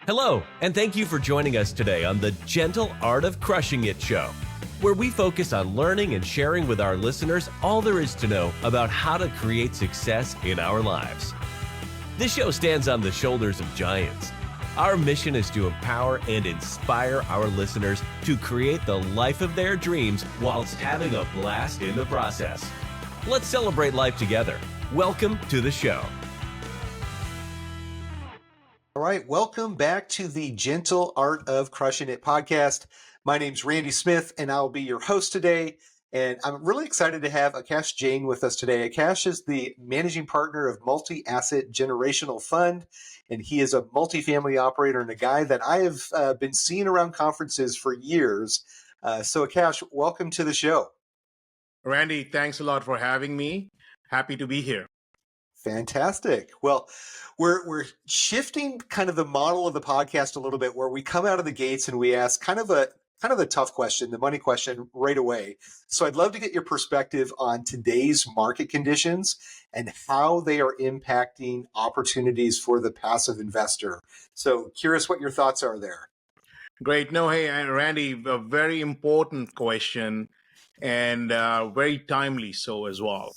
Hello, and thank you for joining us today on the Gentle Art of Crushing It show, where we focus on learning and sharing with our listeners all there is to know about how to create success in our lives. This show stands on the shoulders of giants. Our mission is to empower and inspire our listeners to create the life of their dreams whilst having a blast in the process. Let's celebrate life together. Welcome to the show. All right, welcome back to the Gentle Art of Crushing It podcast. My name's Randy Smith, and I'll be your host today. And I'm really excited to have Akash Jain with us today. Akash is the managing partner of Multi-Asset Generational Fund, and he is a multifamily operator and a guy that I have been seeing around conferences for years. So Akash, welcome to the show. Randy, thanks a lot for having me. Happy to be here. Fantastic. Well, we're shifting kind of the model of the podcast a little bit, where we come out of the gates and we ask kind of a tough question, the money question right away. So I'd love to get your perspective on today's market conditions and how they are impacting opportunities for the passive investor. So curious what your thoughts are there. Great. No, hey, Randy, a very important question and very timely so as well.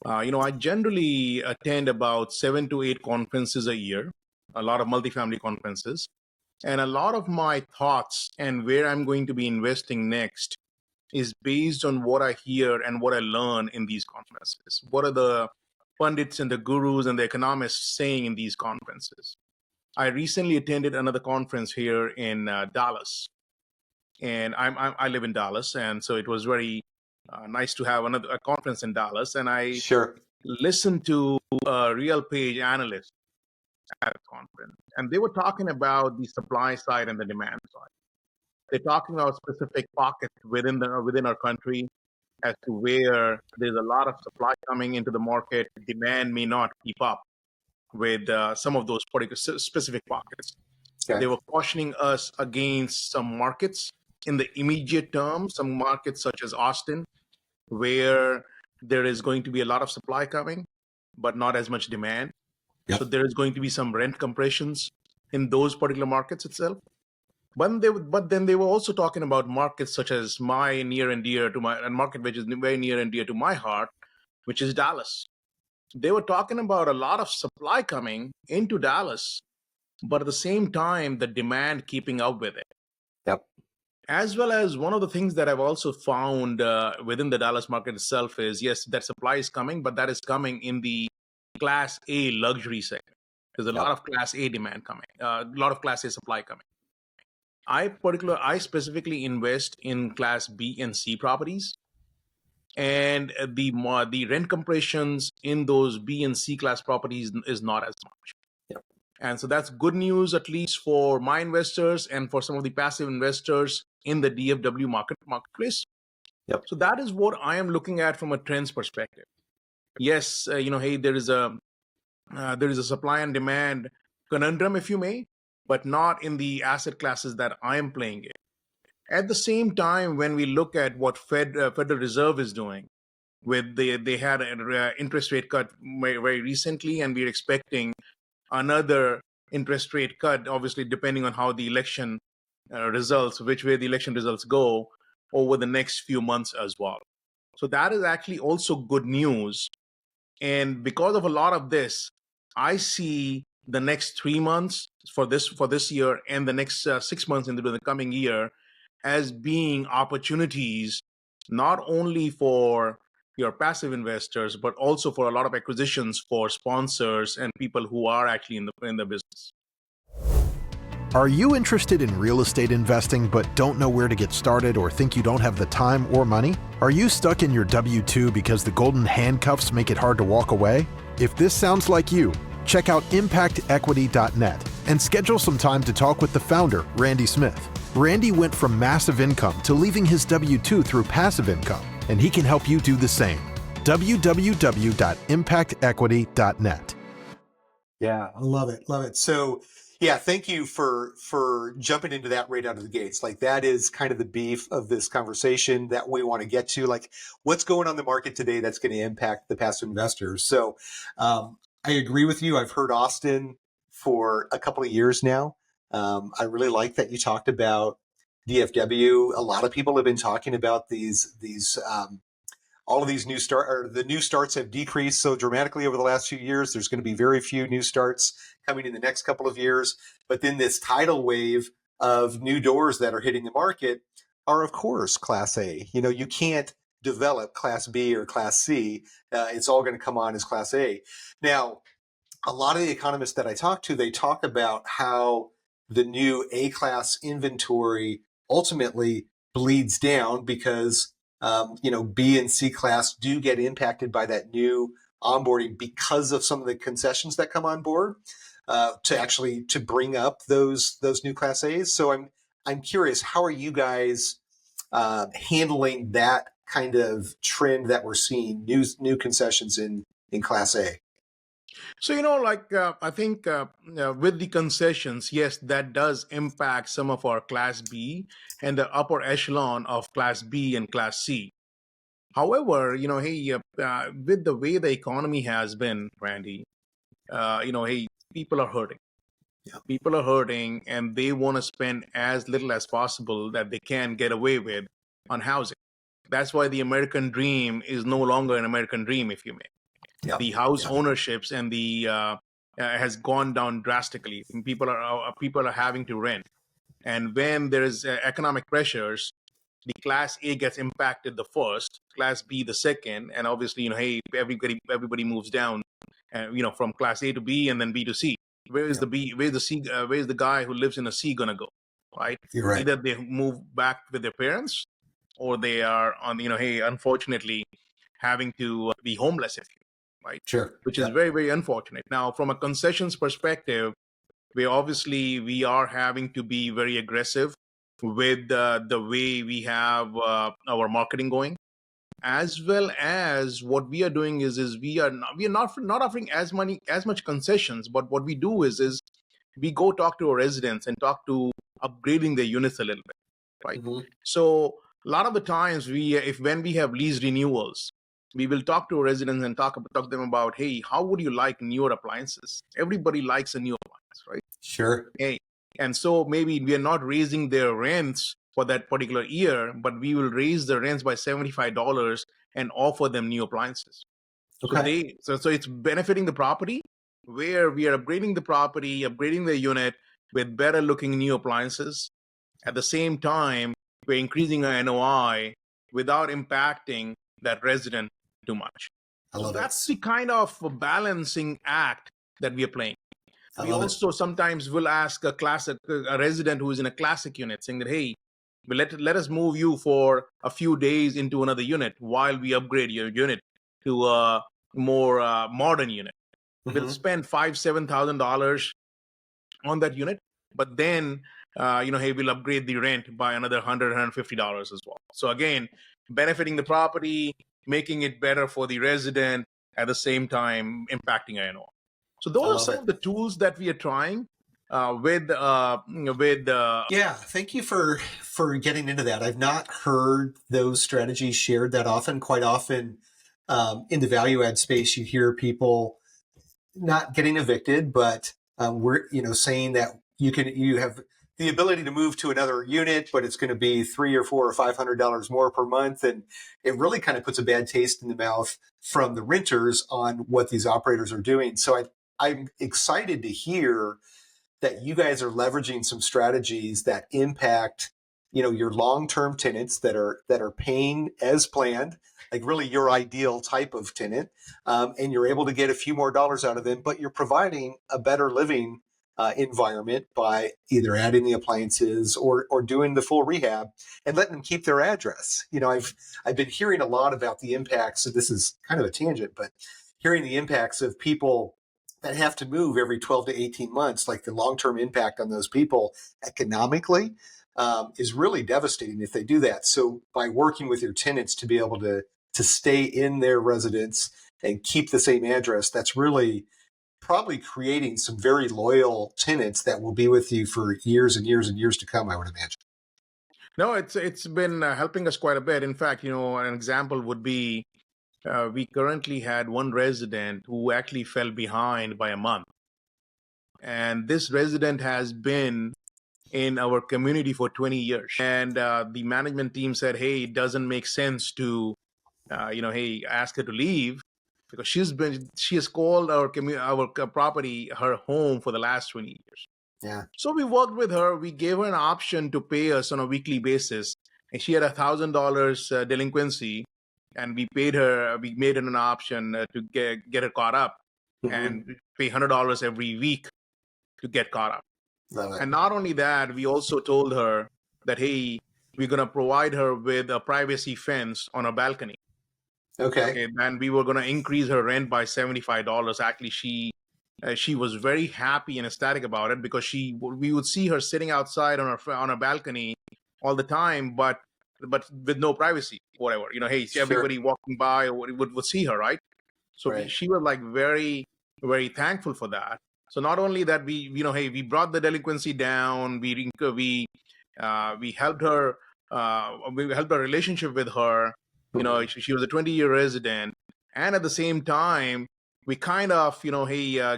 I generally attend about 7 to 8 conferences a year, a lot of multifamily conferences. And a lot of my thoughts and where I'm going to be investing next is based on what I hear and what I learn in these conferences. What are the pundits and the gurus and the economists saying in these conferences? I recently attended another conference here in Dallas. And I live in Dallas. And so it was very nice to have a conference in Dallas. And I listened to a real page analyst at a conference, and they were talking about the supply side and the demand side. They're talking about specific pockets within our country as to where there's a lot of supply coming into the market. Demand may not keep up with some of those particular specific pockets. Okay. They were cautioning us against some markets in the immediate term, some markets such as Austin, where there is going to be a lot of supply coming, but not as much demand. Yep. So there is going to be some rent compressions in those particular markets itself. But then they were also talking about markets such as near and dear to my market, which is very near and dear to my heart, which is Dallas. They were talking about a lot of supply coming into Dallas, but at the same time, the demand keeping up with it. Yep. As well as one of the things that I've also found within the Dallas market itself is, yes, that supply is coming, but that is coming in the Class A luxury segment. There's a lot of Class A demand coming, a lot of Class A supply coming. I specifically invest in Class B and C properties, and the rent compressions in those B and C class properties is not as much. Yep. And so that's good news, at least for my investors and for some of the passive investors in the DFW marketplace. Yep. So that is what I am looking at from a trends perspective. Yes, there is a supply and demand conundrum, if you may, but not in the asset classes that I am playing in. At the same time, when we look at what Federal Reserve is doing, they had an interest rate cut very recently, and we're expecting another interest rate cut, obviously depending on how the election which way the election results go over the next few months as well. So that is actually also good news. And because of a lot of this, I see the next 3 months for this year and the next 6 months into the coming year as being opportunities, not only for your passive investors, but also for a lot of acquisitions for sponsors and people who are actually in the business. Are you interested in real estate investing but don't know where to get started or think you don't have the time or money? Are you stuck in your W-2 because the golden handcuffs make it hard to walk away? If this sounds like you, check out impactequity.net and schedule some time to talk with the founder, Randy Smith. Randy went from massive income to leaving his W-2 through passive income, and he can help you do the same. www.impactequity.net. Yeah, I love it. Love it. So yeah, thank you for jumping into that right out of the gates. Like, that is kind of the beef of this conversation that we want to get to. Like, what's going on in the market today that's going to impact the passive investors? So I agree with you. I've heard Austin for a couple of years now. I really like that you talked about DFW. A lot of people have been talking about these all of these the new starts have decreased so dramatically over the last few years. There's going to be very few new starts coming in the next couple of years. But then this tidal wave of new doors that are hitting the market are, of course, Class A. You can't develop Class B or Class C. It's all going to come on as Class A. Now, a lot of the economists that I talk to, they talk about how the new A-class inventory ultimately bleeds down because B and C class do get impacted by that new onboarding because of some of the concessions that come on board to bring up those new Class A's. So I'm curious, how are you guys handling that kind of trend that we're seeing, new concessions in Class A? So, I think with the concessions, yes, that does impact some of our Class B and the upper echelon of Class B and Class C. However, with the way the economy has been, Randy, people are hurting. Yeah. People are hurting and they want to spend as little as possible that they can get away with on housing. That's why the American dream is no longer an American dream, if you may. Yeah. The house ownerships and the has gone down drastically. People are having to rent, and when there is economic pressures, the Class A gets impacted the first, Class B the second, and obviously, everybody moves down, from Class A to B and then B to C. Where is the B? Where's the C? Where's the guy who lives in a C gonna go? Right? You're right. Either they move back with their parents, or they are on. Unfortunately, having to be homeless, right? Sure. Which is very, very unfortunate. Now, from a concessions perspective, we are having to be very aggressive with the way we have our marketing going, as well as what we are doing is we are not offering as much concessions, but what we do is we go talk to our residents and talk to upgrading their units a little bit, right? Mm-hmm. So a lot of the times when we have lease renewals, we will talk to residents and talk to them about, hey, how would you like newer appliances? Everybody likes a new appliance, right? Sure. Hey, and so maybe we are not raising their rents for that particular year, but we will raise the rents by $75 and offer them new appliances. Okay. So it's benefiting the property, where we are upgrading the property, upgrading the unit with better looking new appliances. At the same time, we're increasing our NOI without impacting that resident too much. I love That's it. the kind of balancing act that we are playing. We also sometimes will ask a resident who is in a classic unit, saying that, hey, let us move you for a few days into another unit while we upgrade your unit to a more modern unit. Mm-hmm. We'll spend $7,000 on that unit, but then hey, we'll upgrade the rent by another $150 as well. So again, benefiting the property, making it better for the resident, at the same time impacting NOI. So those are some of the tools that we are trying with. Yeah, thank you for getting into that. I've not heard those strategies shared that often. Quite often, in the value add space, you hear people not getting evicted, but we're saying that you have the ability to move to another unit, but it's going to be $300 or $400 or $500 more per month, and it really kind of puts a bad taste in the mouth from the renters on what these operators are doing. So I'm excited to hear that you guys are leveraging some strategies that impact, your long-term tenants that are paying as planned, like really your ideal type of tenant, and you're able to get a few more dollars out of them, but you're providing a better living environment by either adding the appliances or doing the full rehab and letting them keep their address. I've been hearing a lot about the impacts. So this is kind of a tangent, but hearing the impacts of people that have to move every 12 to 18 months, like the long-term impact on those people economically is really devastating if they do that. So by working with your tenants to be able to stay in their residence and keep the same address, that's really probably creating some very loyal tenants that will be with you for years and years and years to come, I would imagine. No, it's been helping us quite a bit. In fact, an example would be we currently had one resident who actually fell behind by a month. And this resident has been in our community for 20 years. And the management team said, hey, it doesn't make sense to, hey, ask her to leave because she has called our property her home for the last 20 years. Yeah. So we worked with her. We gave her an option to pay us on a weekly basis. And she had $1,000 delinquency. And we made it an option to get her caught up and pay $100 every week to get caught up. And not only that, we also told her that, hey, we're going to provide her with a privacy fence on her balcony. Okay. And we were going to increase her rent by $75. Actually, she was very happy and ecstatic about it because we would see her sitting outside on her balcony all the time, but with no privacy, whatever. Hey, everybody walking by would see her, right? So she was like very, very thankful for that. So not only that, we brought the delinquency down. We helped her. We helped our relationship with her. She was a 20-year resident, and at the same time, we kind of,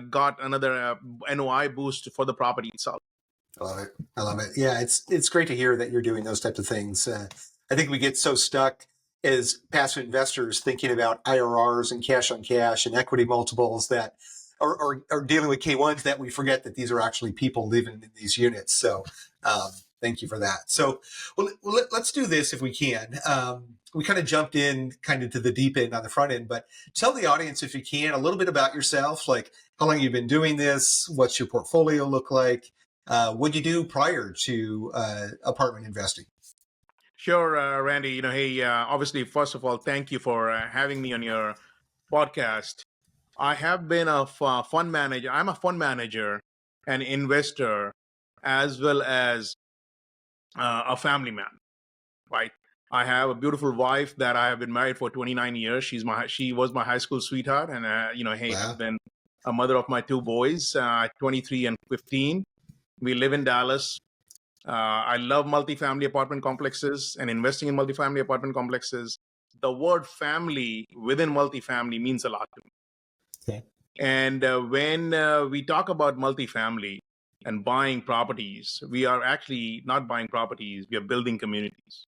got another NOI boost for the property itself. I love it. Yeah, it's great to hear that you're doing those types of things. I think we get so stuck as passive investors thinking about IRRs and cash on cash and equity multiples that are dealing with K1s that we forget that these are actually people living in these units. So thank you for that. So let's do this if we can. We kind of jumped in kind of to the deep end on the front end, but tell the audience, if you can, a little bit about yourself, like how long you've been doing this, what's your portfolio look like, what you do prior to apartment investing. Sure, Randy. Hey, obviously, first of all, thank you for having me on your podcast. I have been a fund manager. I'm a fund manager, an investor, as well as a family man, right? I have a beautiful wife that I have been married for 29 years. She was my high school sweetheart, and hey, wow. I've been a mother of my two boys, 23 and 15. We live in Dallas. I love multifamily apartment complexes and investing in multifamily apartment complexes. The word family within multifamily means a lot to me. Okay. And when we talk about multifamily and buying properties, we are actually not buying properties, we are building communities.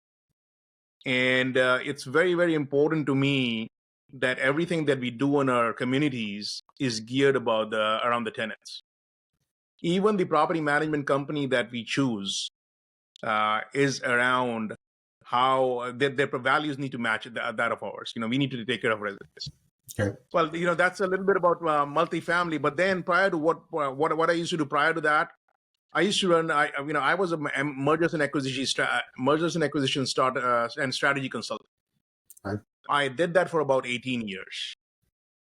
And it's very, very important to me that everything that we do in our communities is geared around the tenants. Even the property management company that we choose is around how their values need to match that of ours. We need to take care of residents. Okay. Well, that's a little bit about multifamily. But then prior to what I used to do prior to that, I used to run. I was a mergers and acquisition and strategy consultant. Right. I did that for about 18 years.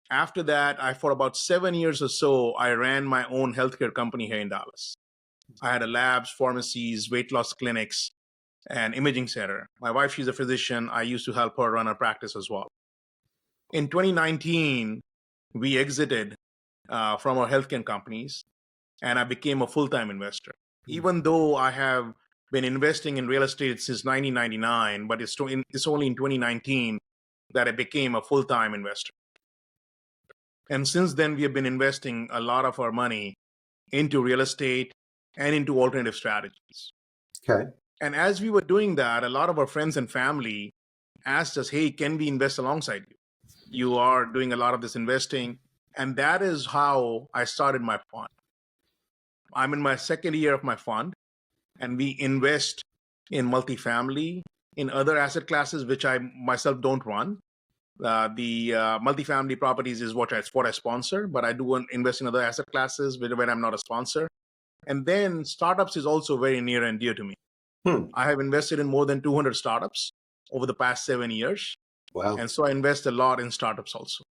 After that, for about 7 years or so, I ran my own healthcare company here in Dallas. I had a labs, pharmacies, weight loss clinics, and imaging center. My wife, she's a physician. I used to help her run her practice as well. In 2019, we exited from our healthcare companies, and I became a full-time investor. Even though I have been investing in real estate since 1999, but it's only in 2019 that I became a full-time investor. And since then, we have been investing a lot of our money into real estate and into alternative strategies. Okay. And as we were doing that, a lot of our friends and family asked us, hey, can we invest alongside you? You are doing a lot of this investing. And that is how I started my fund. I'm in my second year of my fund, and we invest in multifamily, in other asset classes, which I myself don't run. The multifamily properties is what I sponsor, but I do invest in other asset classes when I'm not a sponsor. And then startups is also very near and dear to me. I have invested in more than 200 startups over the past 7 years. Wow. And so I invest a lot in startups also.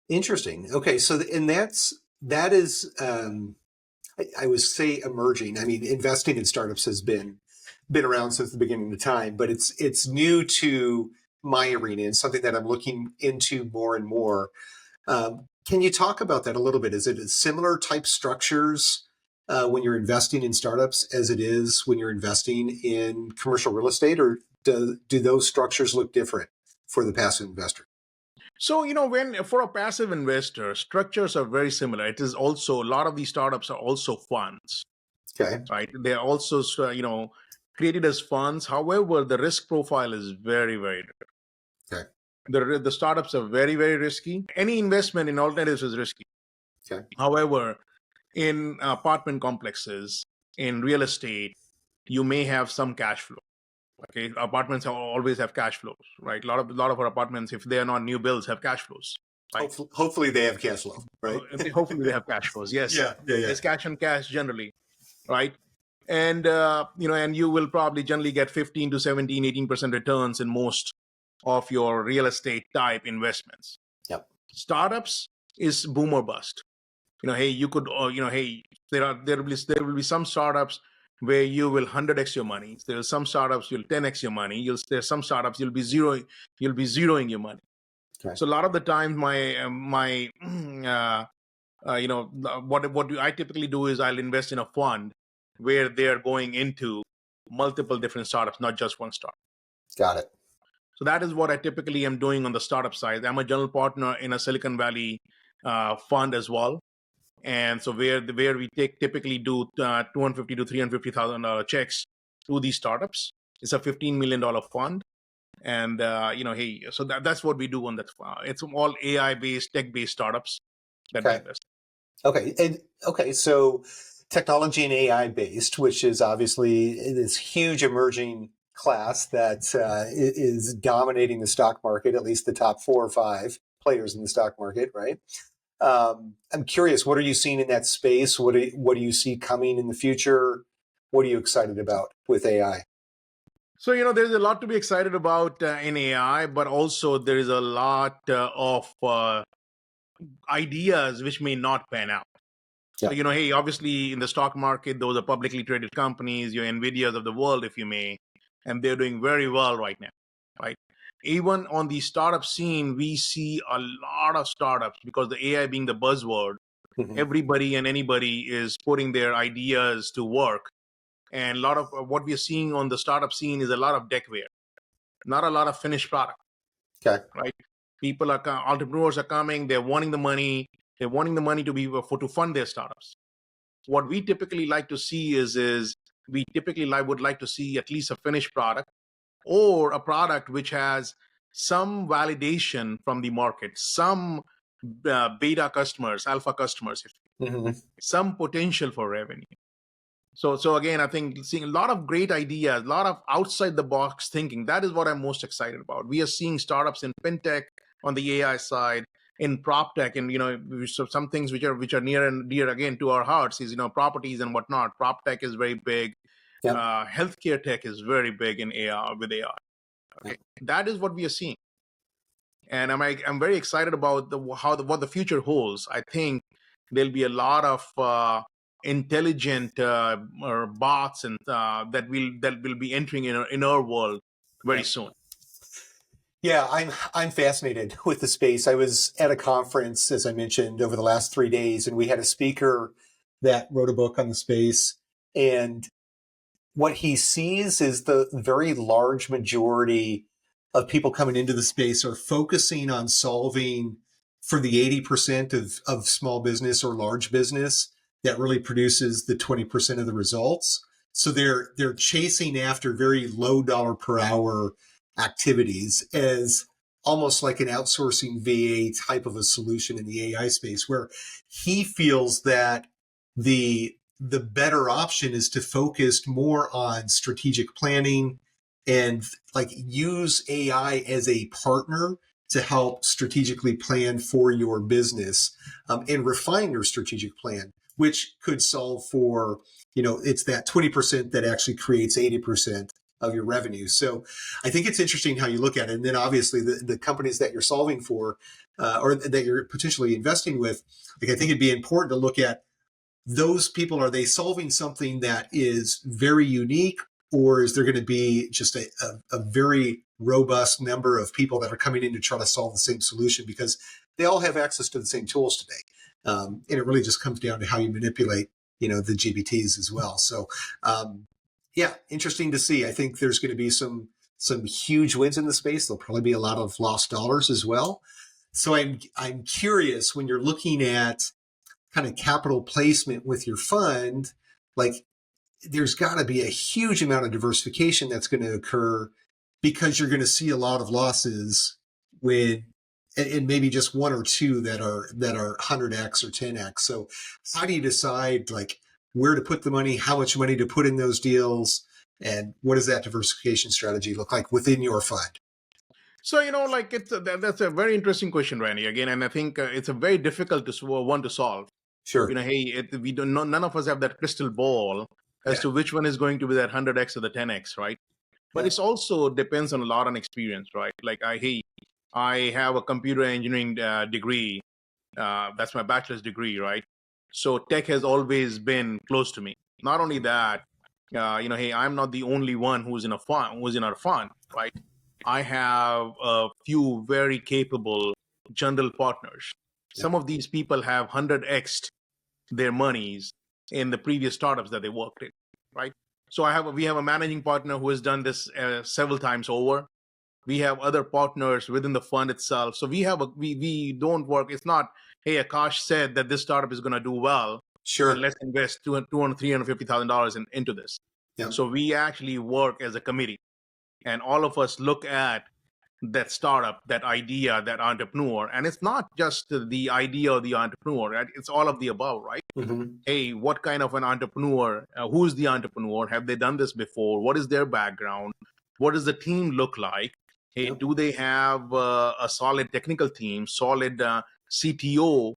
Interesting. Okay. So, and that is, I would say emerging. I mean, investing in startups has been around since the beginning of time, but it's new to my arena and something that I'm looking into more and more. Can you talk about that a little bit? Is it similar type structures when you're investing in startups as it is when you're investing in commercial real estate, or do those structures look different for the passive investor? So, when for a passive investor, structures are very similar. It is also, a lot of these startups are also funds, Okay. right? They're also, created as funds. However, the risk profile is very, very different. Okay. The startups are very, very risky. Any investment in alternatives is risky. Okay. However, in apartment complexes, in real estate, you may have some cash flow. Okay, apartments always have cash flows, right? A lot of our apartments, if they are not new builds, have cash flows, right? Hopefully they have cash flow, right? Hopefully they have cash flows. Yes, Yeah. there's cash and cash generally, right? And and you will probably generally get 15 to 17, 18% returns in most of your real estate type investments. Yep. Startups is boom or bust. Hey, you could, hey, there will be some startups where you will 100x your money. There are some startups you'll 10x your money. There's some startups you'll be zeroing your money. Okay. So a lot of the time, what I typically do is I'll invest in a fund where they are going into multiple different startups, not just one startup. Got it. So that is what I typically am doing on the startup side. I'm a general partner in a Silicon Valley fund as well. And so where we typically do $250,000 to $350,000 checks to these startups. It's a $15 million fund. And, hey, so that's what we do on that. It's all AI-based, tech-based startups that we invest in. Okay. So technology and AI based, which is obviously this huge emerging class that is dominating the stock market, at least the top 4 or 5 players in the stock market, right? I'm curious, what are you seeing in that space? What do you see coming in the future? What are you excited about with AI? So, there's a lot to be excited about in AI, but also there is a lot of ideas which may not pan out. Yeah. So, hey, obviously in the stock market, those are publicly traded companies, your NVIDIAs of the world, if you may, and they're doing very well right now, right? Even on the startup scene, we see a lot of startups because the AI being the buzzword, everybody and anybody is putting their ideas to work. And a lot of what we are seeing on the startup scene is a lot of deckware, not a lot of finished product. Okay. Right? Entrepreneurs are coming, they're wanting the money to fund their startups. What we typically like to see is we typically would like to see at least a finished product or a product which has some validation from the market, some beta customers, alpha customers, some potential for revenue. So again, I think seeing a lot of great ideas, a lot of outside the box thinking. That is what I'm most excited about. We are seeing startups in fintech on the AI side, in prop tech, and so some things which are near and dear again to our hearts is properties and whatnot. Prop tech is very big. Yep. Healthcare tech is very big in AI with AI. Okay, Yep. that is what we are seeing, and I'm very excited about what the future holds. I think there'll be a lot of intelligent or bots and that will be entering in our world very soon. Yeah, I'm fascinated with the space. I was at a conference, as I mentioned, over the last 3 days, and we had a speaker that wrote a book on the space. And what he sees is the very large majority of people coming into the space are focusing on solving for the 80% of small business or large business that really produces the 20% of the results. So they're chasing after very low dollar per hour activities as almost like an outsourcing VA type of a solution in the AI space, where he feels that the better option is to focus more on strategic planning and like use AI as a partner to help strategically plan for your business and refine your strategic plan, which could solve for, it's that 20% that actually creates 80% of your revenue. So I think it's interesting how you look at it. And then obviously the companies that you're solving for or that you're potentially investing with, like I think it'd be important to look at those people. Are they solving something that is very unique, or is there going to be just a very robust number of people that are coming in to try to solve the same solution because they all have access to the same tools today? And it really just comes down to how you manipulate, the GPTs as well. So, yeah, interesting to see. I think there's going to be some huge wins in the space. There'll probably be a lot of lost dollars as well. So I'm curious, when you're looking at kind of capital placement with your fund, like there's got to be a huge amount of diversification that's going to occur, because you're going to see a lot of losses when, and maybe just one or two that are 100x or 10x. So how do you decide like where to put the money, how much money to put in those deals, and what does that diversification strategy look like within your fund? So, like that's a very interesting question, Randy, again, and I think it's a very difficult one to solve. Sure. Hey, we don't know, none of us have that crystal ball as to which one is going to be that 100x or the 10x, right? But it's also depends on a lot on experience, right? Like I have a computer engineering degree. That's my bachelor's degree, right? So tech has always been close to me. Not only that, hey, I'm not the only one who's in our fund, right? I have a few very capable general partners. Some of these people have 100x'd their monies in the previous startups that they worked in, right? So we have a managing partner who has done this several times over. We have other partners within the fund itself. So we don't work. It's not, hey, Akash said that this startup is going to do well. Sure. And let's invest $350,000 into this. Yeah. So we actually work as a committee, and all of us look at that startup, that idea, that entrepreneur. And it's not just the idea or the entrepreneur, right? It's all of the above, right? Mm-hmm. Hey, what kind of an entrepreneur? Who's the entrepreneur? Have they done this before? What is their background? What does the team look like? Hey, do they have a solid technical team, solid CTO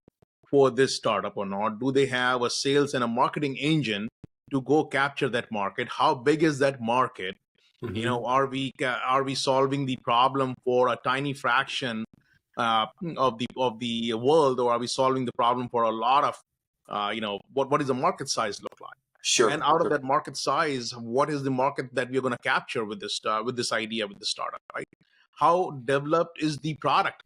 for this startup or not? Do they have a sales and a marketing engine to go capture that market? How big is that market? Mm-hmm. Are we solving the problem for a tiny fraction of the world, or are we solving the problem for a lot of what does the market size look like? Sure. And out of that market size, what is the market that we're going to capture with this idea, with the startup, right? How developed is the product,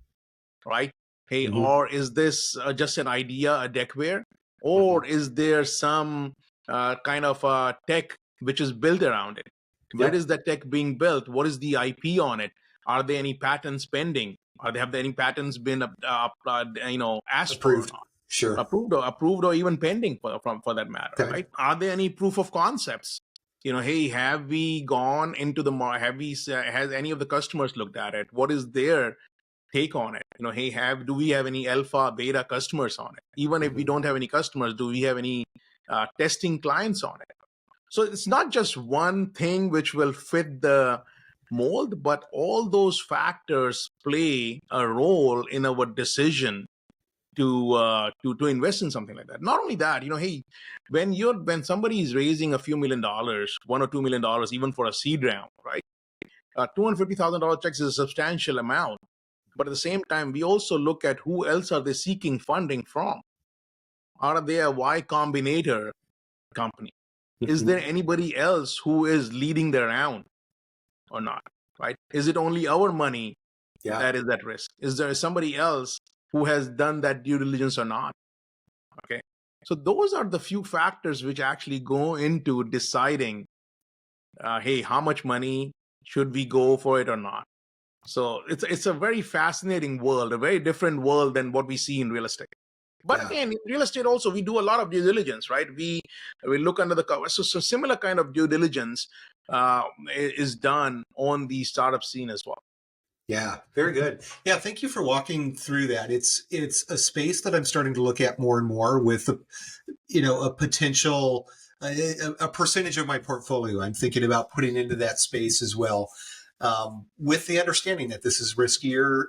right? Hey, Mm-hmm. or is this just an idea, a deckware, or is there some kind of tech which is built around it? Where is that tech being built? What is the IP on it? Are there any patents pending? Have any patents been asked Approved. for or not? Sure. Approved or even pending for that matter, Okay. right? Are there any proof of concepts? Hey, have we gone into the market? Has any of the customers looked at it? What is their take on it? Hey, do we have any alpha, beta customers on it? Even if we don't have any customers, do we have any testing clients on it? So it's not just one thing which will fit the mold, but all those factors play a role in our decision to invest in something like that. Not only that, hey, when somebody is raising a few $1 or $2 million, even for a seed round, right? $250,000 checks is a substantial amount. But at the same time, we also look at who else are they seeking funding from. Are they a Y Combinator company? Is there anybody else who is leading the round or not, right? Is it only our money that is at risk? Is there somebody else who has done that due diligence or not? Okay. So those are the few factors which actually go into deciding, hey, how much money should we go for it or not? So it's a very fascinating world, a very different world than what we see in real estate. But again, in real estate also, we do a lot of due diligence, right? We look under the cover. So similar kind of due diligence is done on the startup scene as well. Yeah, very good. Yeah, thank you for walking through that. It's a space that I'm starting to look at more and more with, a potential, a percentage of my portfolio I'm thinking about putting into that space as well. With the understanding that this is riskier,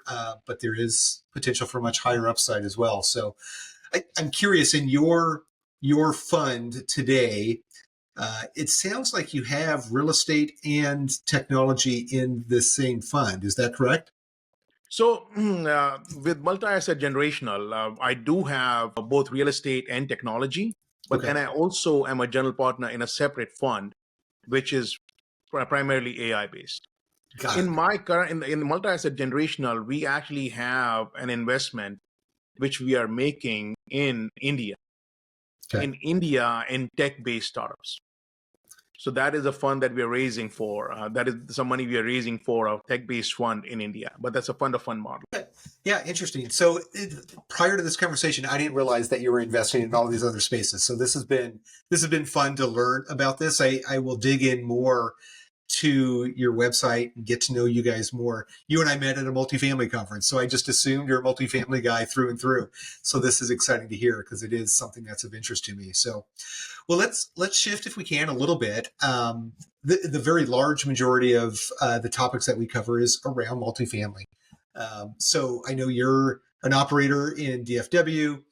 but there is potential for much higher upside as well. So I'm curious, in your fund today, it sounds like you have real estate and technology in the same fund. Is that correct? So with multi-asset generational, I do have both real estate and technology, but then I also am a general partner in a separate fund, which is primarily AI based. In my current, in the multi-asset generational, we actually have an investment which we are making in India, in tech-based startups. So that is a fund that we are raising for. That is some money we are raising for a tech-based fund in India. But that's a fund-of-fund model. Yeah, interesting. So prior to this conversation, I didn't realize that you were investing in all these other spaces. So this has been fun to learn about this. I will dig in more to your website and get to know you guys more. You and I met at a multifamily conference, so I just assumed you're a multifamily guy through and through. So this is exciting to hear because it is something that's of interest to me. So, well, let's shift if we can a little bit. The very large majority of the topics that we cover is around multifamily. So I know you're an operator in DFW.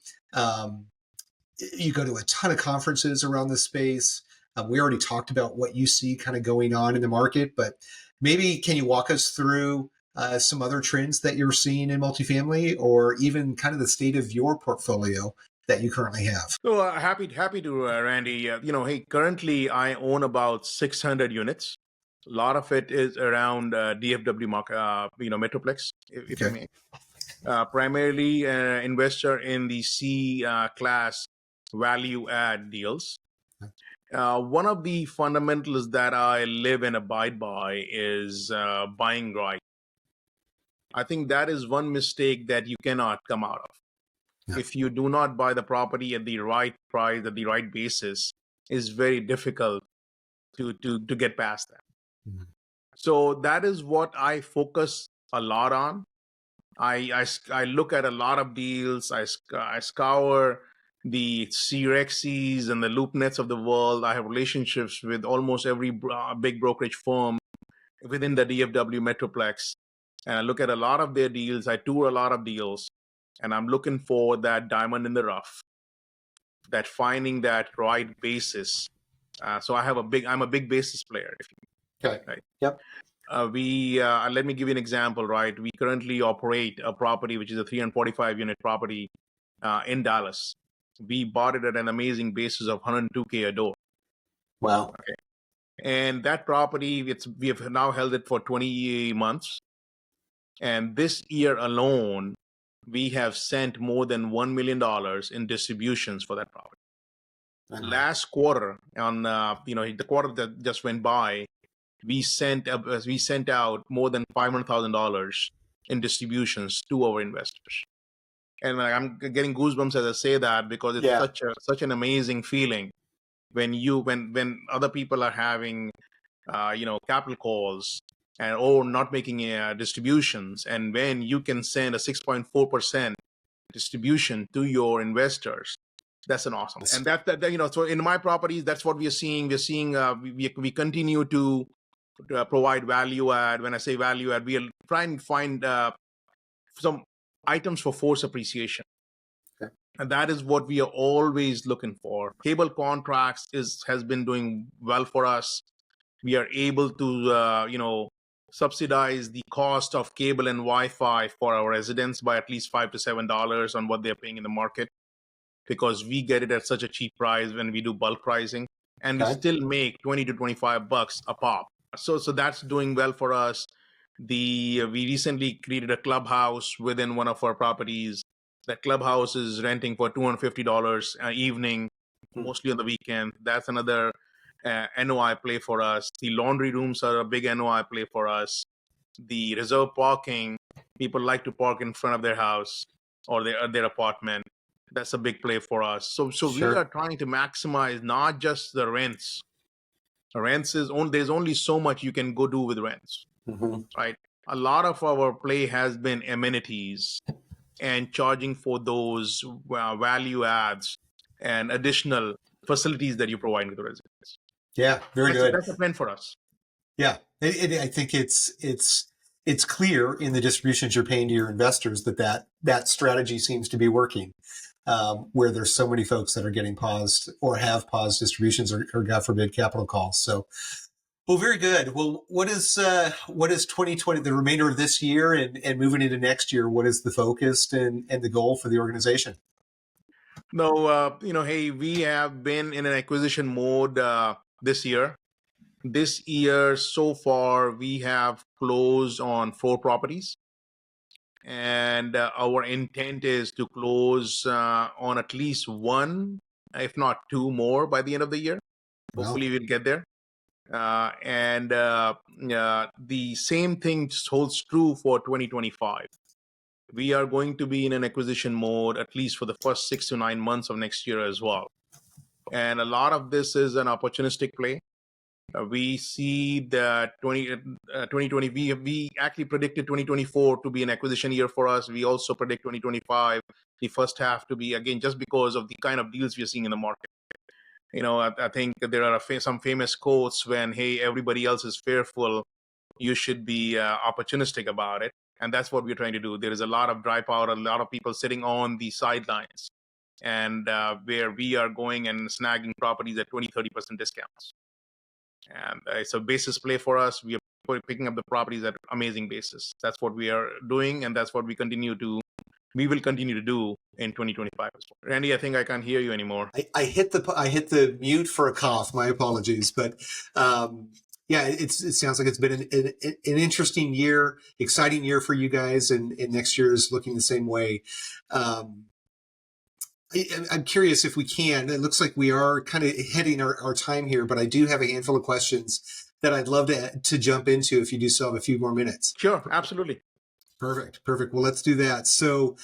You go to a ton of conferences around this space. We already talked about what you see kind of going on in the market, but maybe can you walk us through some other trends that you're seeing in multifamily, or even kind of the state of your portfolio that you currently have? So happy to, Randy. Hey, currently I own about 600 units. A lot of it is around DFW market, Metroplex, if I may. Primarily investor in the C class value add deals. One of the fundamentals that I live and abide by is buying right. I think that is one mistake that you cannot come out of. Yeah. If you do not buy the property at the right price, at the right basis, it's very difficult to get past that. Mm-hmm. So that is what I focus a lot on. I look at a lot of deals. I scour the CREXs and the LoopNets of the world. I have relationships with almost every big brokerage firm within the DFW Metroplex. And I look at a lot of their deals. I tour a lot of deals. And I'm looking for that diamond in the rough, that finding that right basis. So I'm a big basis player. Okay. Right. Yep. Let me give you an example, right? We currently operate a property, which is a 345 unit property in Dallas. We bought it at an amazing basis of $102K a door. Wow. Okay. And that property, we have now held it for 20 months. And this year alone, we have sent more than $1 million in distributions for that property. Uh-huh. Last quarter, on the quarter that just went by, we sent out more than $500,000 in distributions to our investors. And I'm getting goosebumps as I say that, because it's such an amazing feeling when other people are having capital calls or not making distributions, and when you can send a 6.4% distribution to your investors, that's an awesome. And that so in my properties, that's what we are seeing. We're seeing we continue to provide value add. When I say value add, we are trying to find some items for force appreciation. Okay. And that is what we are always looking for. Cable contracts has been doing well for us. We are able to subsidize the cost of cable and Wi-Fi for our residents by at least $5 to $7 on what they're paying in the market, because we get it at such a cheap price when we do bulk pricing, and we still make $20 to $25 a pop. So that's doing well for us. We recently created a clubhouse within one of our properties. That clubhouse is renting for $250 an evening, mostly on the weekend. That's another NOI play for us. The laundry rooms are a big NOI play for us. The reserve parking, people like to park in front of their house or their apartment. That's a big play for us. So we are trying to maximize not just the rents. Rents there's only so much you can go do with rents, right? A lot of our play has been amenities and charging for those value adds and additional facilities that you provide to the residents. Yeah, very good. That's a plan for us. Yeah, I think it's clear in the distributions you're paying to your investors that strategy seems to be working. Where there's so many folks that are getting paused or have paused distributions or God forbid, capital calls. So, well, very good. Well, what is 2020, the remainder of this year and moving into next year? What is the focus and the goal for the organization? No, hey, we have been in an acquisition mode this year. This year, so far, we have closed on 4 properties. And our intent is to close on at least 1, if not 2 more by the end of the year. Hopefully we'll get there. And the same thing holds true for 2025. We are going to be in an acquisition mode at least for the first 6 to 9 months of next year as well. And a lot of this is an opportunistic play. We see that 2020, we actually predicted 2024 to be an acquisition year for us. We also predict 2025, the first half to be, again, just because of the kind of deals we are seeing in the market. I think there are some famous quotes when, hey, everybody else is fearful, you should be opportunistic about it. And that's what we're trying to do. There is a lot of dry powder, a lot of people sitting on the sidelines, and where we are going and snagging properties at 20-30% discounts. And it's a basis play for us. We are picking up the properties at amazing basis. That's what we are doing, and that's what we will continue to do in 2025 as well. Randy, I think I can't hear you anymore. I hit the mute for a cough. My apologies, but yeah, it sounds like it's been an interesting year, exciting year for you guys, and next year is looking the same way. I'm curious if we can. It looks like we are kind of hitting our time here, but I do have a handful of questions that I'd love to jump into if you do still have a few more minutes. Sure, absolutely. Perfect. Well, let's do that. So,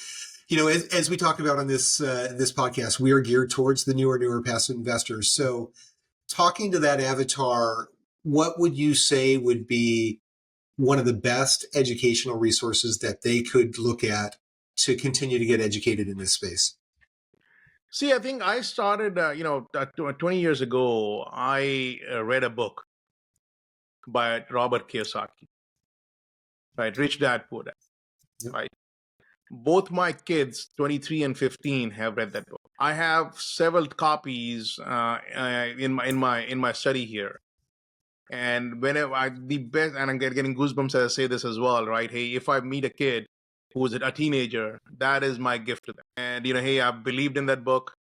as we talk about on this podcast, we are geared towards the newer passive investors. So, talking to that avatar, what would you say would be one of the best educational resources that they could look at to continue to get educated in this space? See, I think I started, 20 years ago, I read a book by Robert Kiyosaki, right? Rich Dad, Poor Dad, yep. Right? Both my kids, 23 and 15, have read that book. I have several copies in my study here. And whenever and I'm getting goosebumps as I say this as well, right? Hey, if I meet a kid who's a teenager, that is my gift to them. And, hey, I believed in that book.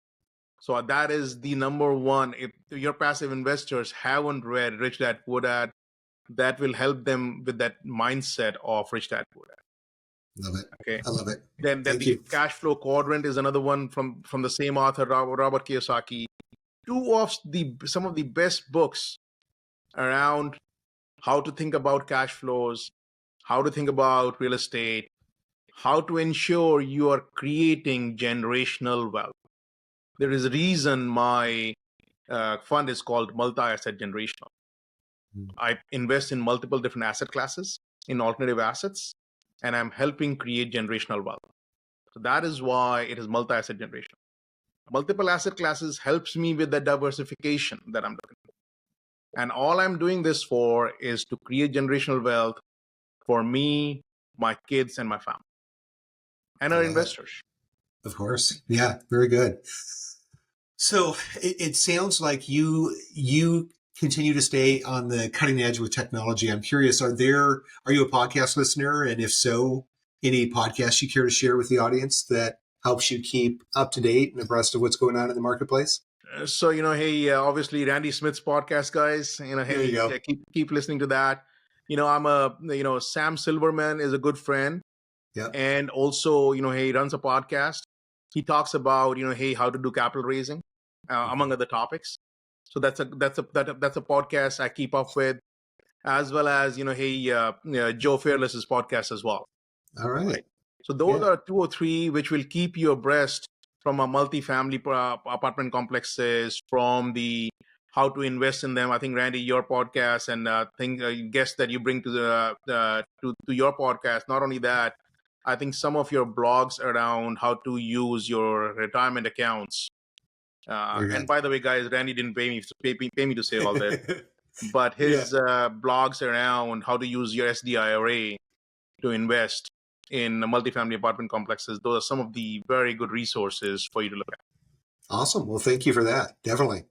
So that is the number one. If your passive investors haven't read Rich Dad, Poor Dad, that will help them with that mindset of Rich Dad, Poor Dad. Love it. Okay. I love it. Then the cash flow quadrant is another one from the same author, Robert Kiyosaki. Some of the best books around how to think about cash flows, how to think about real estate, how to ensure you are creating generational wealth. There is a reason my fund is called multi-asset generational. I invest in multiple different asset classes, in alternative assets, and I'm helping create generational wealth. So that is why it is multi-asset generational. Multiple asset classes helps me with the diversification that I'm looking for. And all I'm doing this for is to create generational wealth for me, my kids, and my family, and our investors. Of course. Yeah, very good. So it sounds like you continue to stay on the cutting edge with technology. I'm curious, are you a podcast listener? And if so, any podcasts you care to share with the audience that helps you keep up to date and abreast of what's going on in the marketplace? So, hey, obviously Randy Smith's podcast, guys, hey, keep listening to that. Sam Silverman is a good friend. Yeah. And also, he runs a podcast. He talks about, hey, how to do capital raising, among other topics. So that's a podcast I keep up with, as well as, Joe Fairless's podcast as well. All right. So those are 2 or 3 which will keep you abreast from a multifamily apartment complexes, from the how to invest in them. I think, Randy, your podcast and guests that you bring to your podcast. Not only that, I think some of your blogs around how to use your retirement accounts. And by the way, guys, Randy didn't pay me to say all that, but his blogs around how to use your SDIRA to invest in multifamily apartment complexes. Those are some of the very good resources for you to look at. Awesome. Well, thank you for that. Definitely.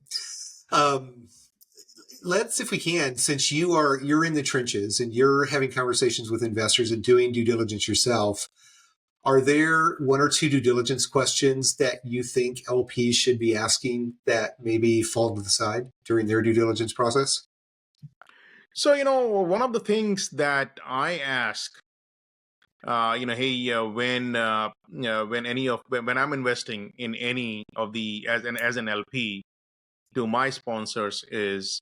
Let's, if we can, since you're in the trenches and you're having conversations with investors and doing due diligence yourself, are there 1 or 2 due diligence questions that you think LPs should be asking that maybe fall to the side during their due diligence process? So, one of the things that I ask, when I'm investing in any of the as an LP to my sponsors is,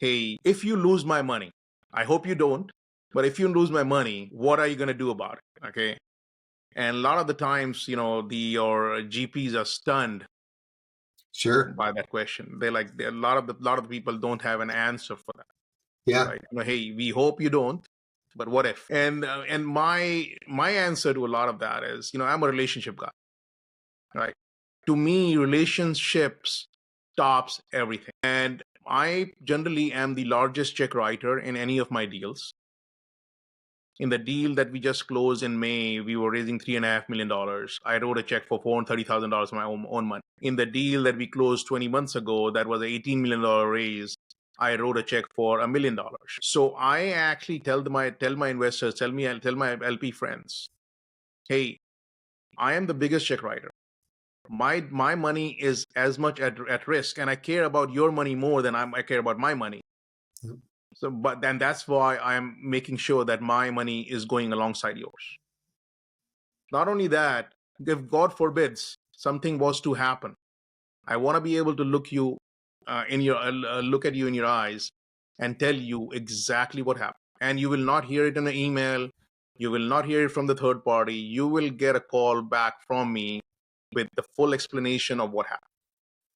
hey, if you lose my money, I hope you don't, but if you lose my money, what are you going to do about it? Okay. And a lot of the times, your GPs are stunned Sure. by that question. A lot of the people don't have an answer for that, Yeah. right? Hey, we hope you don't, but what if? And my answer to a lot of that is, I'm a relationship guy, right? To me, relationships tops everything. And I generally am the largest check writer in any of my deals. In the deal that we just closed in May, we were raising $3.5 million. I wrote a check for $430,000 of my own money. In the deal that we closed 20 months ago, that was an $18 million raise. I wrote a check for $1 million. So I actually tell my investors, tell my LP friends, hey, I am the biggest check writer. My money is as much at risk, and I care about your money more than I care about my money. Yep. So, but then that's why I'm making sure that my money is going alongside yours. Not only that, if God forbids something was to happen, I want to be able to look at you in your eyes and tell you exactly what happened. And you will not hear it in an email. You will not hear it from the third party. You will get a call back from me with the full explanation of what happened.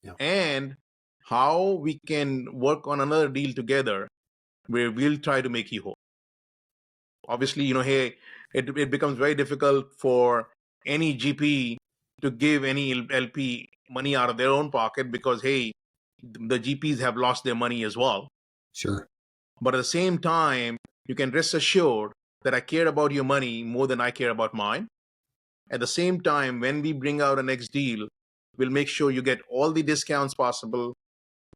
Yeah. And how we can work on another deal together where we'll try to make you whole. Obviously, hey, it becomes very difficult for any GP to give any LP money out of their own pocket because, hey, the GPs have lost their money as well. Sure. But at the same time, you can rest assured that I care about your money more than I care about mine. At the same time, when we bring out a next deal, we'll make sure you get all the discounts possible,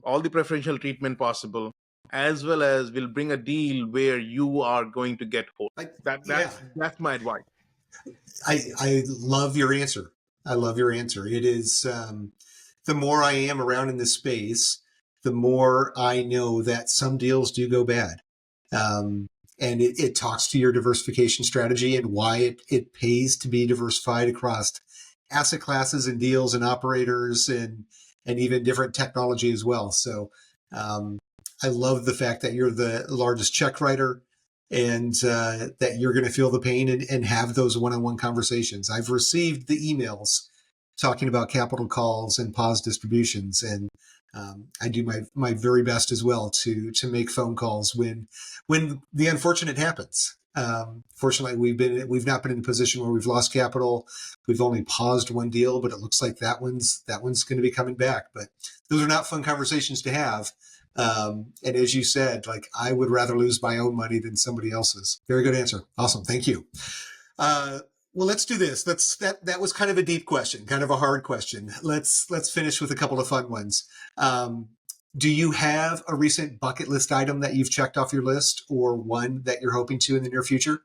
all the preferential treatment possible, as well as we'll bring a deal where you are going to get whole. That's my advice. I love your answer. I love your answer. It is the more I am around in this space, the more I know that some deals do go bad. And it talks to your diversification strategy and why it pays to be diversified across asset classes and deals and operators and even different technology as well. So I love the fact that you're the largest check writer and that you're going to feel the pain and have those one-on-one conversations. I've received the emails talking about capital calls and pause distributions, and I do my very best as well to make phone calls when the unfortunate happens. Fortunately, we've not been in a position where we've lost capital. We've only paused one deal, but it looks like that one's going to be coming back. But those are not fun conversations to have. And as you said, like, I would rather lose my own money than somebody else's. Very good answer. Awesome. Thank you. Well, let's do this. That was kind of a deep question, kind of a hard question. Let's finish with a couple of fun ones. Do you have a recent bucket list item that you've checked off your list, or one that you're hoping to in the near future?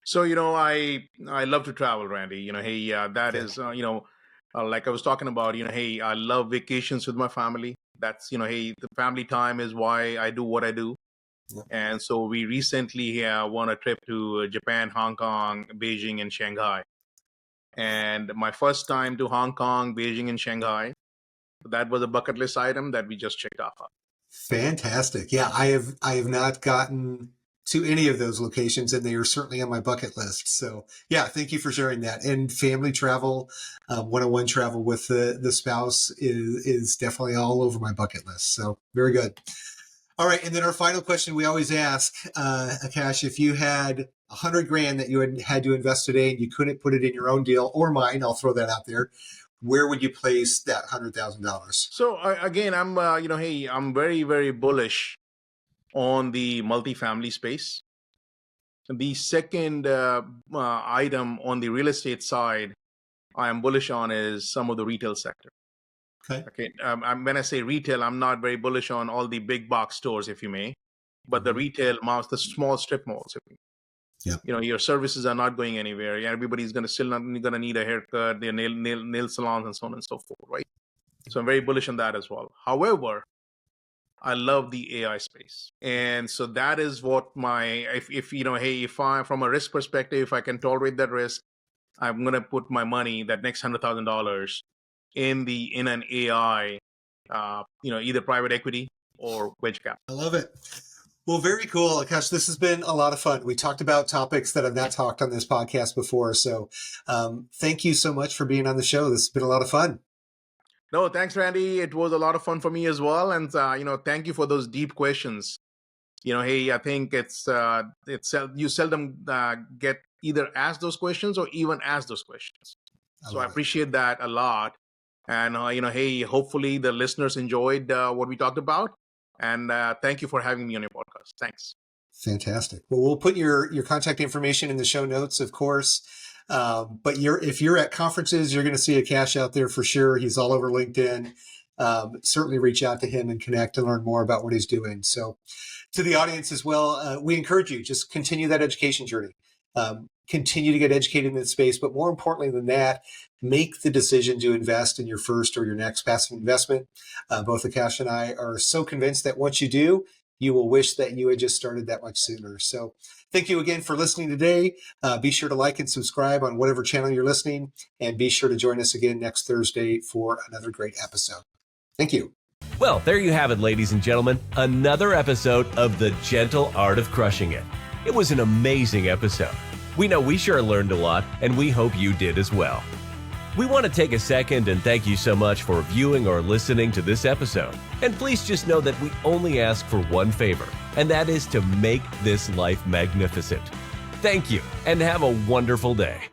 So, I love to travel, Randy. Hey, that is, like I was talking about, hey, I love vacations with my family. That's, hey, the family time is why I do what I do. Yeah. And so we recently won a trip to Japan, Hong Kong, Beijing, and Shanghai. And my first time to Hong Kong, Beijing, and Shanghai, that was a bucket list item that we just checked off. Fantastic. Yeah, I have not gotten to any of those locations, and they are certainly on my bucket list. So yeah, thank you for sharing that. And family travel, one-on-one travel with the spouse is definitely all over my bucket list. So very good. All right. And then our final question we always ask, Akash, if you had $100,000 that you had to invest today and you couldn't put it in your own deal or mine, I'll throw that out there, where would you place that $100,000? So again, I'm hey, I'm very, very bullish on the multifamily space. The second item on the real estate side I am bullish on is some of the retail sector. Okay. When I say retail, I'm not very bullish on all the big box stores, if you may, but the retail malls, the small strip malls. Yeah. Your services are not going anywhere. Everybody's still going to need a haircut, their nail salons, and so on and so forth, right? So I'm very bullish on that as well. However, I love the AI space, and so that is what if I, from a risk perspective, if I can tolerate that risk, I'm going to put my money, that next $100,000, in an AI, either private equity or venture capital. I love it. Well, very cool, Akash. This has been a lot of fun. We talked about topics that I've not talked on this podcast before. So thank you so much for being on the show. This has been a lot of fun. No, thanks, Randy. It was a lot of fun for me as well. And, thank you for those deep questions. Hey, I think you seldom get either asked those questions or even asked those questions. So I appreciate that a lot. And, hey, hopefully the listeners enjoyed what we talked about. And thank you for having me on your podcast. Thanks. Fantastic. Well, we'll put your contact information in the show notes, of course. But if you're at conferences, you're going to see Akash out there for sure. He's all over LinkedIn. Certainly reach out to him and connect and learn more about what he's doing. So to the audience as well, we encourage you, just continue that education journey. Continue to get educated in this space, but more importantly than that, make the decision to invest in your first or your next passive investment. Both Akash and I are so convinced that once you do, you will wish that you had just started that much sooner. So thank you again for listening today. Be sure to like and subscribe on whatever channel you're listening, and be sure to join us again next Thursday for another great episode. Thank you. Well, there you have it, ladies and gentlemen. Another episode of The Gentle Art of Crushing It. It was an amazing episode. We know we sure learned a lot, and we hope you did as well. We want to take a second and thank you so much for viewing or listening to this episode. And please just know that we only ask for one favor, and that is to make this life magnificent. Thank you, and have a wonderful day.